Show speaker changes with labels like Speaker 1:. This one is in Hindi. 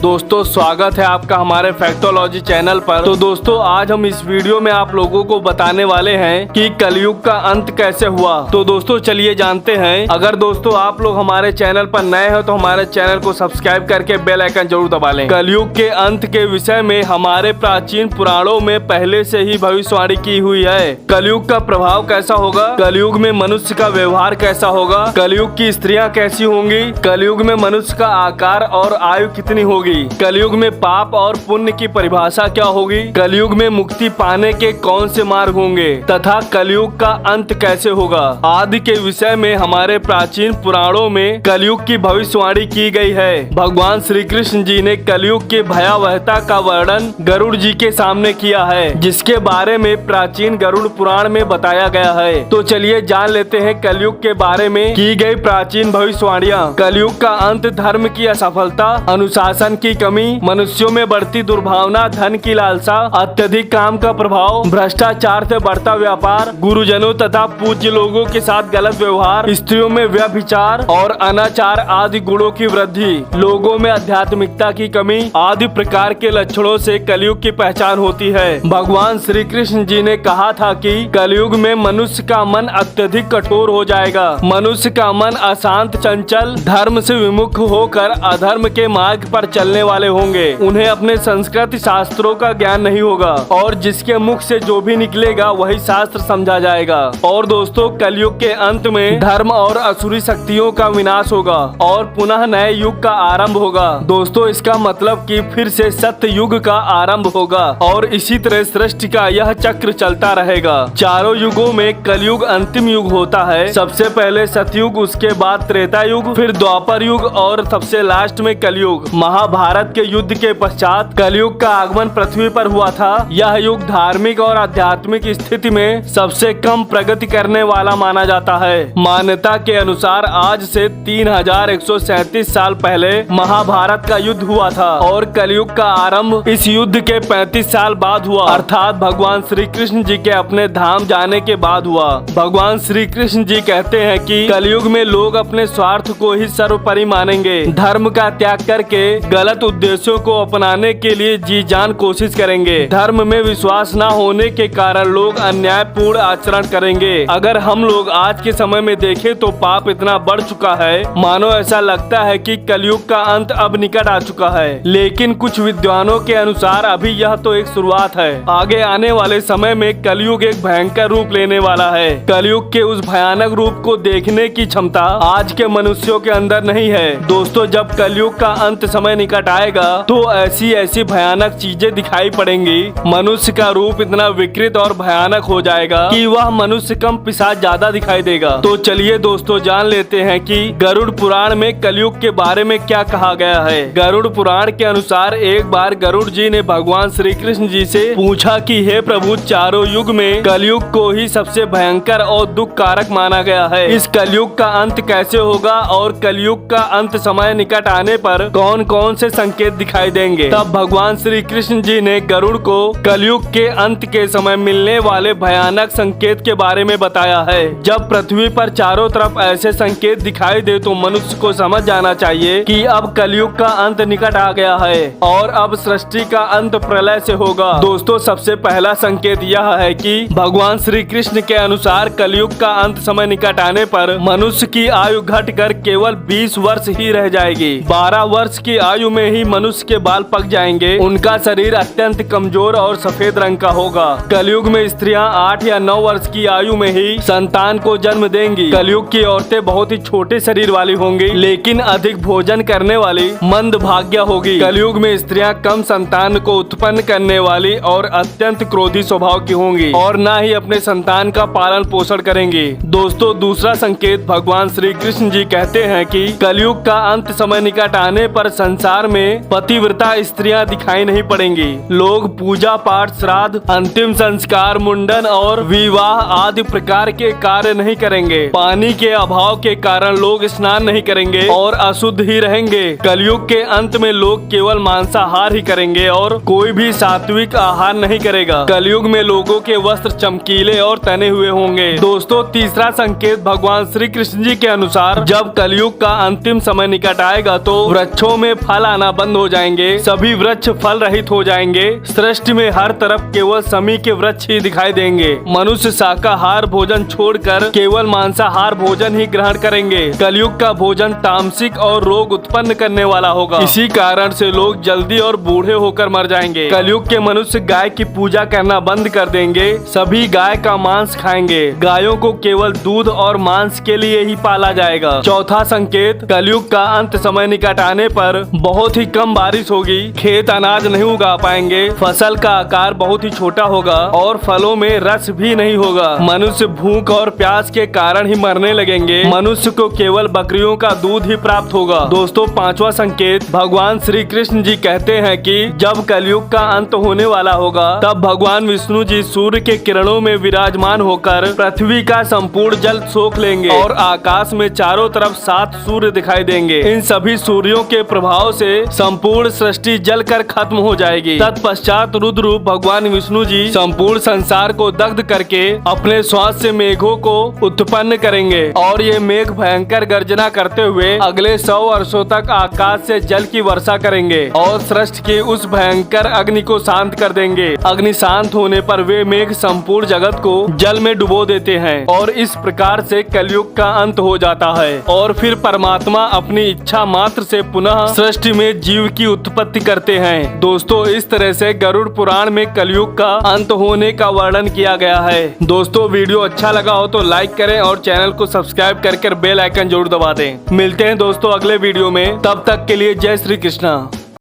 Speaker 1: दोस्तों स्वागत है आपका हमारे फैक्टोलॉजी चैनल पर। तो दोस्तों आज हम इस वीडियो में आप लोगों को बताने वाले हैं कि कलयुग का अंत कैसे हुआ। तो दोस्तों चलिए जानते हैं। अगर दोस्तों आप लोग हमारे चैनल पर नए हैं तो हमारे चैनल को सब्सक्राइब करके बेल आइकन जरूर दबा लें। कलयुग के अंत के विषय में हमारे प्राचीन पुराणों में पहले से ही भविष्यवाणी की हुई है। कलयुग का प्रभाव कैसा होगा, कलयुग में मनुष्य का व्यवहार कैसा होगा, कलयुग की स्त्रियां कैसी होंगी, कलयुग में मनुष्य का आकार और आयु कितनी होगी, कलयुग में पाप और पुण्य की परिभाषा क्या होगी, कलयुग में मुक्ति पाने के कौन से मार्ग होंगे तथा कलयुग का अंत कैसे होगा आदि के विषय में हमारे प्राचीन पुराणों में कलयुग की भविष्यवाणी की गई है। भगवान श्री कृष्ण जी ने कलयुग की भयावहता का वर्णन गरुड़ जी के सामने किया है, जिसके बारे में प्राचीन गरुड़ पुराण में बताया गया है। तो चलिए जान लेते हैं कलयुग के बारे में की गई प्राचीन भविष्यवाणियाँ। कलयुग का अंत, धर्म की असफलता, अनुशासन की कमी, मनुष्यों में बढ़ती दुर्भावना, धन की लालसा, अत्यधिक काम का प्रभाव, भ्रष्टाचार से बढ़ता व्यापार, गुरुजनों तथा पूज्य लोगों के साथ गलत व्यवहार, स्त्रियों में व्यभिचार और अनाचार आदि गुणों की वृद्धि, लोगों में आध्यात्मिकता की कमी आदि प्रकार के लक्षणों से कलयुग की पहचान होती है। भगवान श्री कृष्ण जी ने कहा था कि कलयुग में मनुष्य का मन अत्यधिक कठोर हो जाएगा। मनुष्य का मन अशांत, चंचल, धर्म से विमुख होकर अधर्म के मार्ग पर चलने वाले होंगे। उन्हें अपने संस्कृत शास्त्रों का ज्ञान नहीं होगा और जिसके मुख से जो भी निकलेगा वही शास्त्र समझा जाएगा। और दोस्तों कलयुग के अंत में धर्म और असुरी शक्तियों का विनाश होगा और पुनः नए युग का आरंभ होगा। दोस्तों इसका मतलब कि फिर से सत्य युग का आरंभ होगा और इसी तरह सृष्टि का यह चक्र चलता रहेगा। चारों युगों में कलयुग अंतिम युग होता है। सबसे पहले सतयुग, उसके बाद त्रेता युग, फिर द्वापर युग और सबसे लास्ट में कलयुग। महाभारत के युद्ध के पश्चात कलयुग का आगमन पृथ्वी पर हुआ था। यह युग धार्मिक और आध्यात्मिक स्थिति में सबसे कम प्रगति करने वाला माना जाता है। मान्यता के अनुसार आज से 3137 साल पहले महाभारत का युद्ध हुआ था और कलयुग का आरंभ इस युद्ध के 35 साल बाद हुआ, अर्थात भगवान श्री कृष्ण जी के अपने धाम जाने के बाद हुआ। भगवान श्री कृष्ण जी कहते हैं कि कलयुग में लोग अपने स्वार्थ को ही सर्वोपरि मानेंगे, धर्म का त्याग करके गलत उद्देश्यों को अपनाने के लिए जी जान कोशिश करेंगे। धर्म में विश्वास न होने के कारण लोग अन्यायपूर्ण आचरण करेंगे। अगर हम लोग आज के समय में देखें तो पाप इतना बढ़ चुका है, मानो ऐसा लगता है कि कलयुग का अंत अब निकट आ चुका है। लेकिन कुछ विद्वानों के अनुसार अभी यह तो एक शुरुआत है। आगे आने वाले समय में कलयुग एक भयंकर रूप लेने वाला है। कलयुग के उस भयानक रूप को देखने की क्षमता आज के मनुष्यों के अंदर नहीं है। दोस्तों जब कलयुग का अंत समय निकट आएगा तो ऐसी ऐसी भयानक चीजें दिखाई पड़ेंगी। मनुष्य का रूप इतना विकृत और भयानक हो जाएगा कि वह मनुष्य कम पिशाच ज्यादा दिखाई देगा। तो चलिए दोस्तों जान लेते हैं कि गरुड़ पुराण में कलयुग के बारे में क्या कहा गया है। गरुड़ पुराण के अनुसार एक बार गरुड़ जी ने भगवान श्री कृष्ण जी से पूछा कि हे प्रभु, चारों युग में कलयुग को ही सबसे भयंकर और दुख कारक माना गया है। इस कलयुग का अंत कैसे होगा और कलयुग का अंत समय निकट आने पर कौन कौन से संकेत दिखाई देंगे। तब भगवान श्री कृष्ण जी ने गरुड़ को कलयुग के अंत के समय मिलने वाले भयानक संकेत के बारे में बताया है। जब पृथ्वी पर चारों तरफ ऐसे संकेत दिखाई दे तो मनुष्य को समझ जाना चाहिए कि अब कलयुग का अंत निकट आ गया है और अब सृष्टि का अंत प्रलय से होगा। दोस्तों सबसे पहला संकेत यह है कि भगवान श्री कृष्ण के अनुसार कलयुग का अंत समय निकट आने पर मनुष्य की आयु घटकर केवल 20 वर्ष ही रह जाएगी। 12 वर्ष की आयु में ही मनुष्य के बाल पक जाएंगे। उनका शरीर अत्यंत कमजोर और सफेद रंग का होगा। कलयुग में स्त्रियां 8 या 9 वर्ष की आयु में ही संतान को जन्म देंगी। कलयुग की औरतें बहुत ही छोटे शरीर वाली होंगी लेकिन अधिक भोजन करने वाली मंदभाग्य होगी। कलयुग में स्त्रियां कम संतान को उत्पन्न करने वाली और अत्यंत क्रोधी स्वभाव की होंगी और न ही अपने संतान का पालन पोषण करेंगी। दोस्तों दूसरा संकेत भगवान श्री कृष्ण जी कहते हैं कि कलयुग का अंत समय निकट आने पर संसार में पतिव्रता स्त्रियां दिखाई नहीं पड़ेंगी। लोग पूजा पाठ, श्राद्ध, अंतिम संस्कार, मुंडन और विवाह आदि प्रकार के कार्य नहीं करेंगे। पानी के अभाव के कारण लोग स्नान नहीं करेंगे और अशुद्ध ही रहेंगे। कलयुग के अंत में लोग केवल मांसाहार ही करेंगे और कोई भी सात्विक आहार नहीं करेगा। कलयुग में लोगों के वस्त्र चमकीले और तने हुए होंगे। दोस्तों तीसरा संकेत भगवान श्री कृष्ण जी के अनुसार जब कलयुग का अंतिम समय निकट आएगा तो वृक्षों में फल आना बंद हो जाएंगे, सभी वृक्ष फल रहित हो जाएंगे, सृष्टि में हर तरफ केवल समी के वृक्ष ही दिखाई देंगे। मनुष्य शाकाहार भोजन छोड़कर केवल मांसाहार भोजन ही ग्रहण करेंगे। कलयुग का भोजन तामसिक और रोग उत्पन्न करने वाला होगा। इसी कारण से लोग जल्दी और बूढ़े होकर मर जाएंगे। कलयुग के मनुष्य गाय की पूजा करना बंद कर देंगे, सभी गाय का मांस खाएंगे। गायों को केवल दूध और मांस के लिए ही पाला जाएगा। चौथा संकेत, कलयुग का अंत समय निकट आने पर बहुत ही कम बारिश होगी, खेत अनाज नहीं उगा पाएंगे, फसल का आकार बहुत ही छोटा होगा और फलों में रस भी नहीं होगा। मनुष्य भूख और प्यास के कारण ही मरने लगेंगे। मनुष्य को केवल बकरियों का दूध ही प्राप्त होगा। दोस्तों, पांचवा संकेत, भगवान श्री कृष्ण जी कहते हैं कि जब कलयुग का अंत होने वाला होगा तब भगवान विष्णु जी सूर्य के किरणों में विराजमान होकर पृथ्वी का संपूर्ण जल सोख लेंगे और आकाश में चारों तरफ 7 सूर्य दिखाई देंगे। इन सभी सूर्यों के प्रभाव से संपूर्ण सृष्टि जल कर खत्म हो जाएगी। तत्पश्चात रुद्र रूप भगवान विष्णु जी संपूर्ण संसार को दग्ध करके अपने श्वास से मेघों को उत्पन्न करेंगे और ये मेघ भयंकर गर्जना करते हुए अगले 100 वर्षों तक आकाश से जल की वर्षा करेंगे और सृष्टि की उस भयंकर अग्नि को शांत कर देंगे। अग्नि शांत होने पर वे मेघ संपूर्ण जगत को जल में डुबो देते हैं और इस प्रकार से कलयुग का अंत हो जाता है और फिर परमात्मा अपनी इच्छा मात्र से पुनः सृष्टि में जीव की उत्पत्ति करते हैं। दोस्तों, इस तरह से गरुड़ पुराण में कलयुग का अंत होने का वर्णन किया गया है। दोस्तों, वीडियो अच्छा लगा हो तो लाइक करें और चैनल को सब्सक्राइब करके बेल आइकन जरूर दबा दें। मिलते हैं दोस्तों अगले वीडियो में, तब तक के लिए जय श्री कृष्णा।